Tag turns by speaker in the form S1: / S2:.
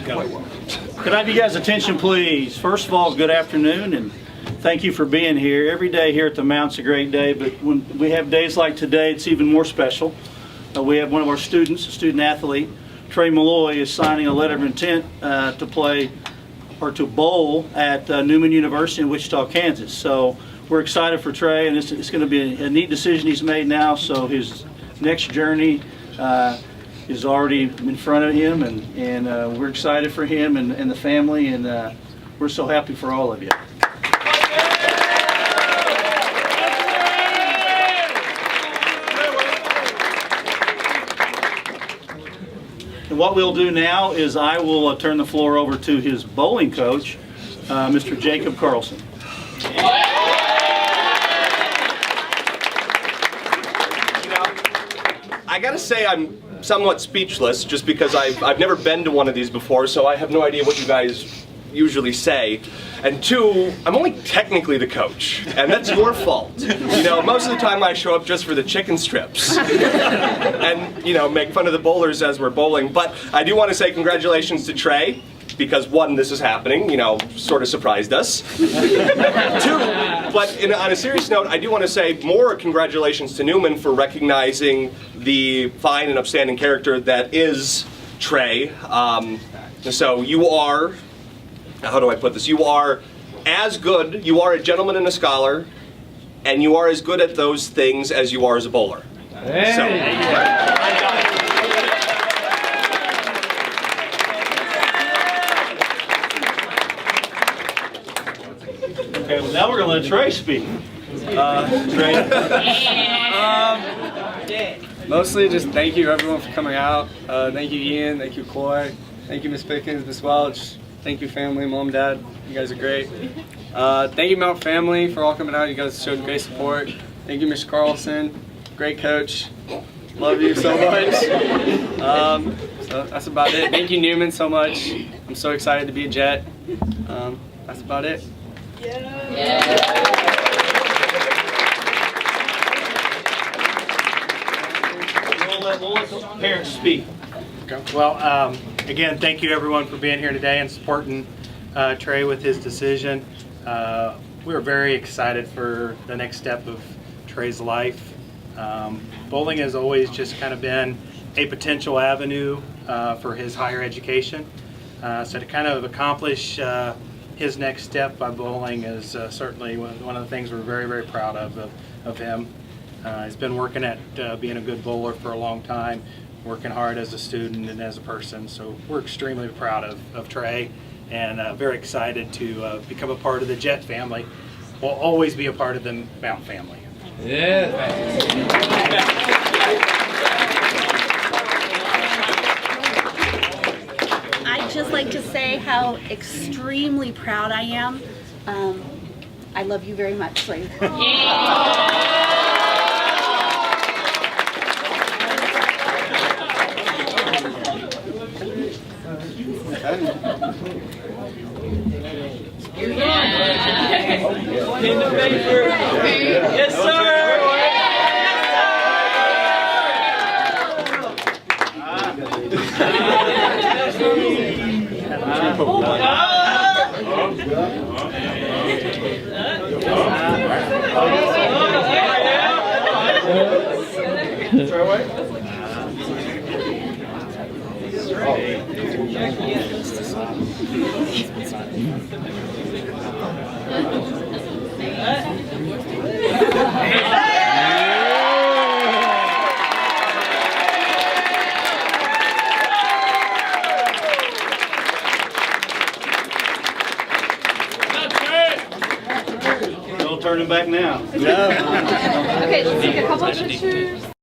S1: Could I have you guys' attention, please? First of all, good afternoon, and thank you for being here. Every day here at the Mount's a great day, but when we have days like today, it's even more special. We have one of our students, a student athlete, Trey Maloy, is signing a letter of intent to play or to bowl at Newman University in Wichita, Kansas. So we're excited for Trey, and it's going to be a neat decision he's made now. So his next journey is already in front of him, and we're excited for him and the family, and we're so happy for all of you. And what we'll do now is I will turn the floor over to his bowling coach, Mr. Jacob Carlson.
S2: I gotta say I'm somewhat speechless just because I've never been to one of these before, so I have no idea what you guys usually say. And two, I'm only technically the coach, and that's your fault. You know, most of the time I show up just for the chicken strips and, you know, make fun of the bowlers as we're bowling. But I do want to say congratulations to Trey, because one, this is happening, you know, sort of surprised us. Two, but on a serious note, I do want to say more congratulations to Newman for recognizing the fine and upstanding character that is Trey. So you are, how do I put this? You are as good, you are a gentleman and a scholar, and you are as good at those things as you are as a bowler. Hey. So.
S1: Okay, well now we're going to let Trey speak. Trey.
S3: Mostly just thank you everyone for coming out. Thank you Ian, thank you Chloe, thank you Miss Pickens, Miss Welch, thank you family, mom, dad, you guys are great. Thank you Mount family for all coming out, you guys showed great support. Thank you Mr. Carlson, great coach, love you so much. So that's about it. Thank you Newman so much, I'm so excited to be a Jet. That's about it.
S1: We'll let the parents speak.
S4: Okay. Well, again, thank you everyone for being here today and supporting Trey with his decision. We're very excited for the next step of Trey's life. Bowling has always just kind of been a potential avenue for his higher education. So to kind of accomplish his next step by bowling is certainly one of the things we're very, very proud of him. He's been working at being a good bowler for a long time, working hard as a student and as a person. So we're extremely proud of Trey, and very excited to become a part of the Jet family. We'll always be a part of the Mount family.
S5: I'd just like to say how extremely proud I am. I love you very much, Slade.
S6: Yes, sir.
S1: Don't turn him back now.
S5: Okay, let's take a couple of pictures.